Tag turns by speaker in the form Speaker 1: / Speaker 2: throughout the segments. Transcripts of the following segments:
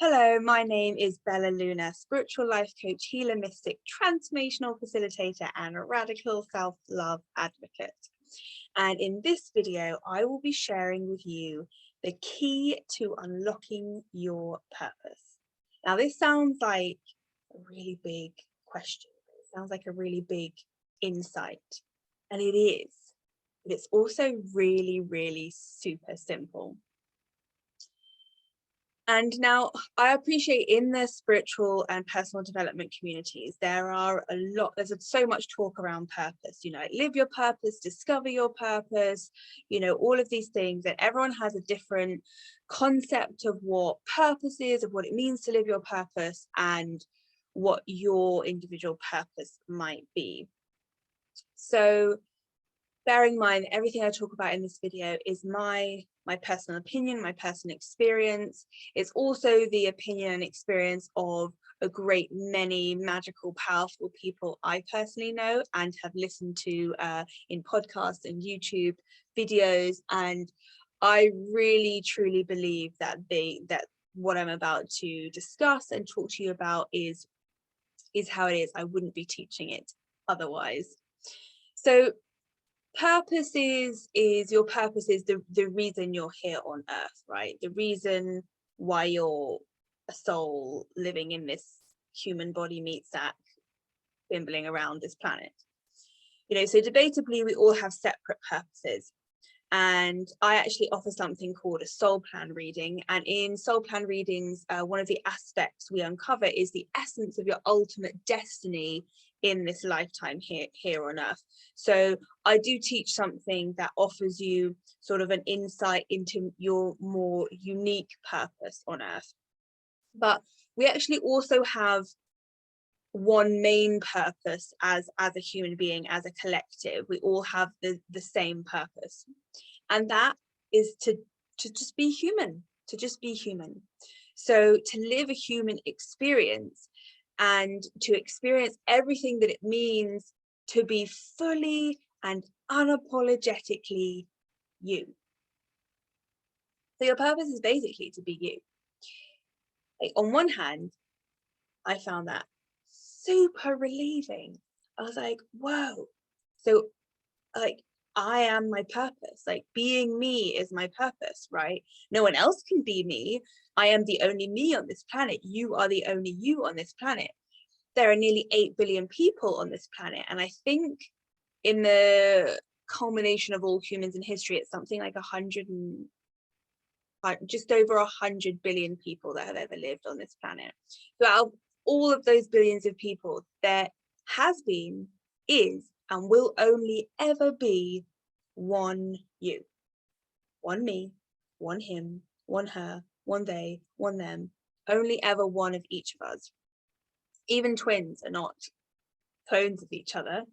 Speaker 1: Hello, my name is Bella Luna, spiritual life coach, healer, mystic, transformational facilitator, and radical self-love advocate. And in this video, I will be sharing with you the key to unlocking your purpose. Now, this sounds like a really big question. It sounds like a really big insight, and it is, but it's also really, really super simple. And now I appreciate in the spiritual and personal development communities, there's so much talk around purpose, live your purpose, discover your purpose, all of these things, and everyone has a different concept of what purpose is, of what it means to live your purpose and what your individual purpose might be. So bearing in mind, everything I talk about in this video is my personal opinion, my personal experience. It's also the opinion and experience of a great many magical, powerful people I personally know and have listened to in podcasts and YouTube videos. And I really, truly believe that what I'm about to discuss and talk to you about is how it is. I wouldn't be teaching it otherwise. So purpose is your purpose is the reason you're here on earth, right? The reason why you're a soul living in this human body meat sack bimbling around this planet. So debatably we all have separate purposes, and I actually offer something called a soul plan reading. And in soul plan readings, one of the aspects we uncover is the essence of your ultimate destiny in this lifetime here on earth. So I do teach something that offers you sort of an insight into your more unique purpose on earth. But we actually also have one main purpose as a human being, as a collective. We all have the same purpose, and that is to just be human, so to live a human experience and to experience everything that it means to be fully and unapologetically you. So your purpose is basically to be you. Like, on one hand, I found that super relieving. I was like, whoa, so like I am my purpose. Like, being me is my purpose, right? No one else can be me. I am the only me on this planet. You are the only you on this planet. There are nearly 8 billion people on this planet, and I think in the culmination of all humans in history, it's something like just over 100 billion people that have ever lived on this planet. So out of all of those billions of people, there has been, is, and will only ever be one you, one me, one him, one her, one they, one them, only ever one of each of us. Even twins are not clones of each other.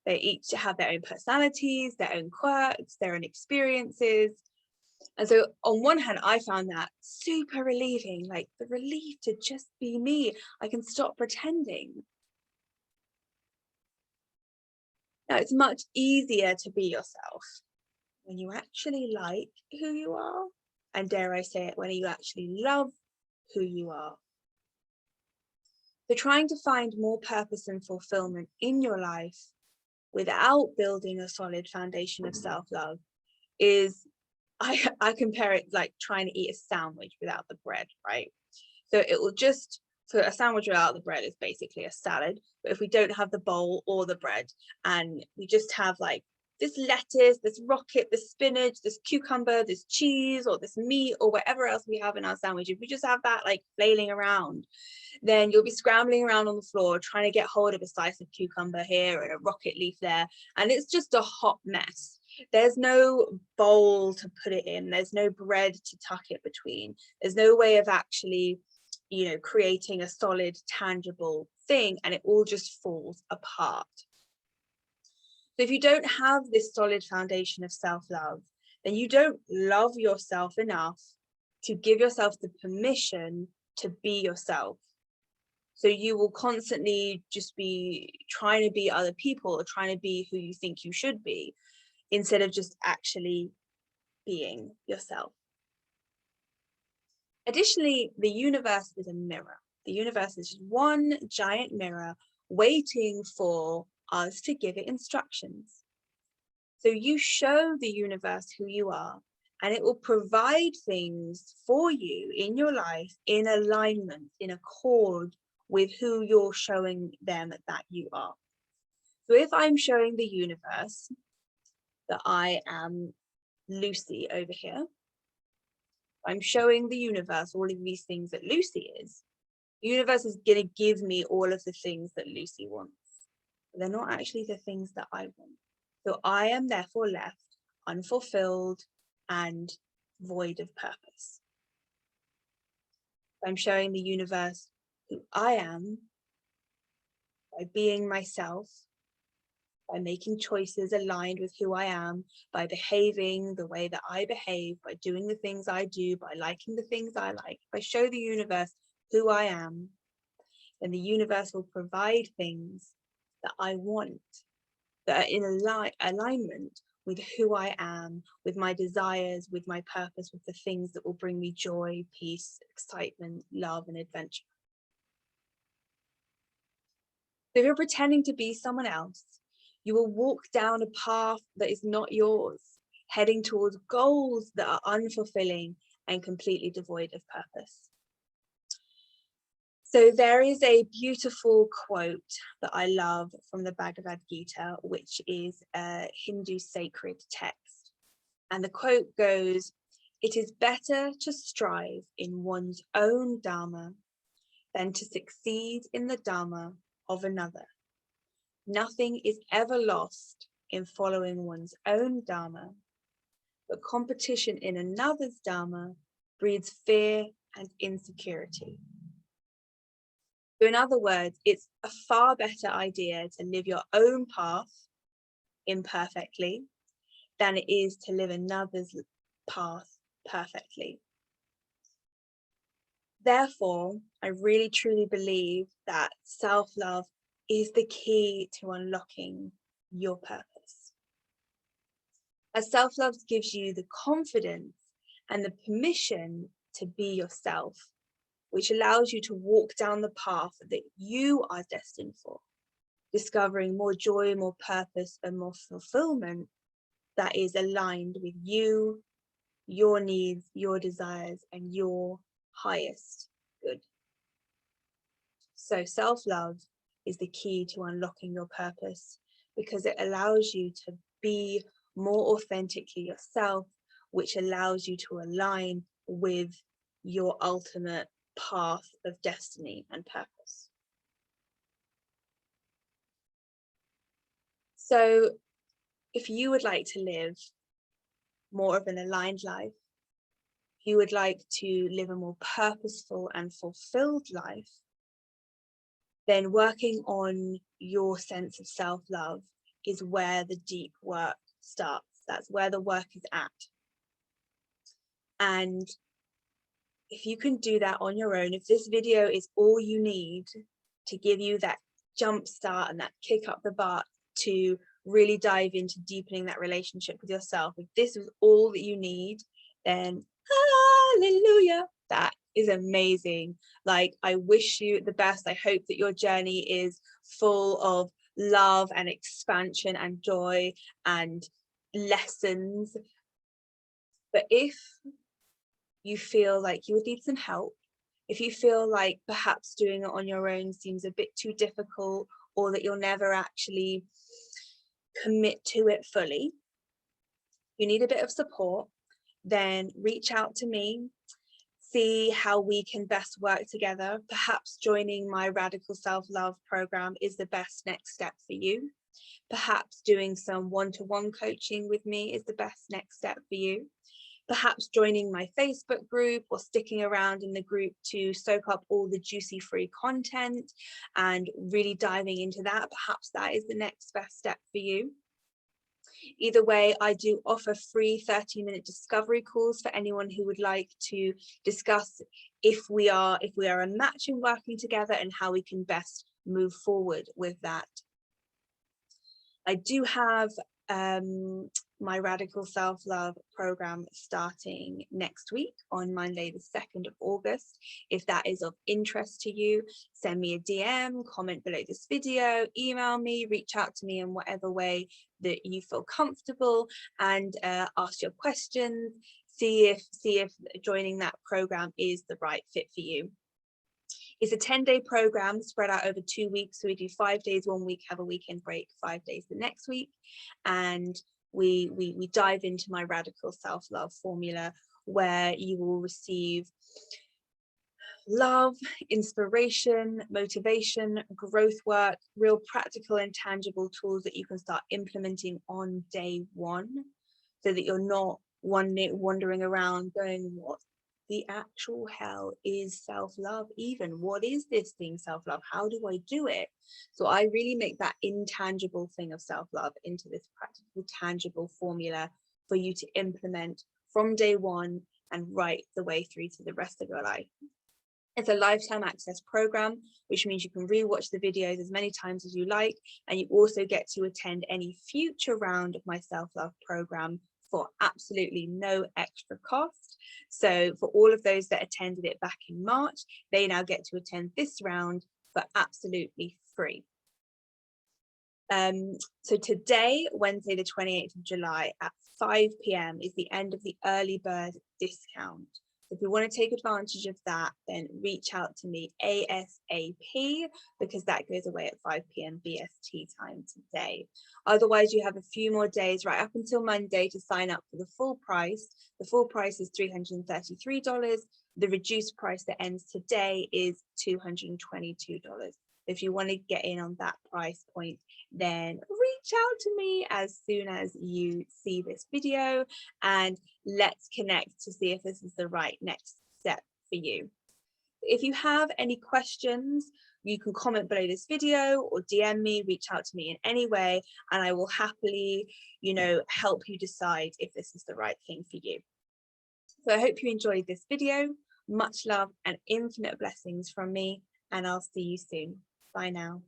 Speaker 1: They each have their own personalities, their own quirks, their own experiences. And so on one hand, I found that super relieving, like the relief to just be me. I can stop pretending. Now, it's much easier to be yourself when you actually like who you are, and dare I say it, when you actually love who you are. So trying to find more purpose and fulfillment in your life without building a solid foundation of self-love is, I compare it like trying to eat a sandwich without the bread, right? So a sandwich without the bread is basically a salad. But if we don't have the bowl or the bread, and we just have like this lettuce, this rocket, this spinach, this cucumber, this cheese, or this meat, or whatever else we have in our sandwich, if we just have that like flailing around, then you'll be scrambling around on the floor trying to get hold of a slice of cucumber here and a rocket leaf there, and it's just a hot mess. There's no bowl to put it in, there's no bread to tuck it between, there's no way of actually creating a solid, tangible thing, and it all just falls apart. So if you don't have this solid foundation of self-love, then you don't love yourself enough to give yourself the permission to be yourself. So you will constantly just be trying to be other people, or trying to be who you think you should be, instead of just actually being yourself. Additionally, the universe is a mirror. The universe is just one giant mirror waiting for us to give it instructions. So you show the universe who you are, and it will provide things for you in your life in alignment, in accord with who you're showing them that you are. So if I'm showing the universe that I am Lucy over here, I'm showing the universe all of these things that Lucy is, the universe is going to give me all of the things that Lucy wants. But they're not actually the things that I want. So I am therefore left unfulfilled and void of purpose. I'm showing the universe who I am by being myself, by making choices aligned with who I am, by behaving the way that I behave, by doing the things I do, by liking the things I like. If I show the universe who I am, then the universe will provide things that I want, that are in alignment with who I am, with my desires, with my purpose, with the things that will bring me joy, peace, excitement, love, and adventure. So if you're pretending to be someone else, you will walk down a path that is not yours, heading towards goals that are unfulfilling and completely devoid of purpose. So there is a beautiful quote that I love from the Bhagavad Gita, which is a Hindu sacred text. And the quote goes, "It is better to strive in one's own dharma than to succeed in the dharma of another. Nothing is ever lost in following one's own dharma, but competition in another's dharma breeds fear and insecurity." So in other words, it's a far better idea to live your own path imperfectly than it is to live another's path perfectly. Therefore, I really truly believe that self-love is the key to unlocking your purpose. As self-love gives you the confidence and the permission to be yourself, which allows you to walk down the path that you are destined for, discovering more joy, more purpose, and more fulfillment that is aligned with you, your needs, your desires, and your highest good. So self-love is the key to unlocking your purpose, because it allows you to be more authentically yourself, which allows you to align with your ultimate path of destiny and purpose. So if you would like to live more of an aligned life, if you would like to live a more purposeful and fulfilled life, then working on your sense of self-love is where the deep work starts. That's where the work is at. And if you can do that on your own, if this video is all you need to give you that jump start and that kick up the butt to really dive into deepening that relationship with yourself, if this is all that you need, then hallelujah, that is amazing. Like, I wish you the best. I hope that your journey is full of love and expansion and joy and lessons. But if you feel like you would need some help, if you feel like perhaps doing it on your own seems a bit too difficult, or that you'll never actually commit to it fully, you need a bit of support, then reach out to me, see how we can best work together. Perhaps joining my Radical Self-Love program is the best next step for you. Perhaps doing some one-to-one coaching with me is the best next step for you. Perhaps joining my Facebook group or sticking around in the group to soak up all the juicy free content and really diving into that. Perhaps that is the next best step for you. Either way, I do offer free 30-minute discovery calls for anyone who would like to discuss if we are a match in working together and how we can best move forward with that. I do have my Radical Self-Love program starting next week on Monday, the 2nd of August. If that is of interest to you, send me a DM, comment below this video, email me, reach out to me in whatever way that you feel comfortable, and ask your questions. See if joining that program is the right fit for you. It's a 10-day program spread out over 2 weeks. So we do 5 days 1 week, have a weekend break, 5 days the next week. And we dive into my Radical Self-Love formula, where you will receive love, inspiration, motivation, growth work, real practical and tangible tools that you can start implementing on day 1, so that you're not wandering around going, what the actual hell is self-love even? What is this thing, self-love? How do I do it? So I really make that intangible thing of self-love into this practical, tangible formula for you to implement from day 1 and right the way through to the rest of your life. It's a lifetime access program, which means you can rewatch the videos as many times as you like, and you also get to attend any future round of my self-love program for absolutely no extra cost. So for all of those that attended it back in March, they now get to attend this round for absolutely free. So today, Wednesday, the 28th of July at 5 p.m. is the end of the early bird discount. If you want to take advantage of that, then reach out to me ASAP, because that goes away at 5 p.m. BST time today. Otherwise, you have a few more days right up until Monday to sign up for the full price. The full price is $333. The reduced price that ends today is $222. If you want to get in on that price point, then reach out to me as soon as you see this video, and let's connect to see if this is the right next step for you. If you have any questions, you can comment below this video or DM me, reach out to me in any way, and I will happily, help you decide if this is the right thing for you. So I hope you enjoyed this video. Much love and infinite blessings from me, and I'll see you soon. Bye now.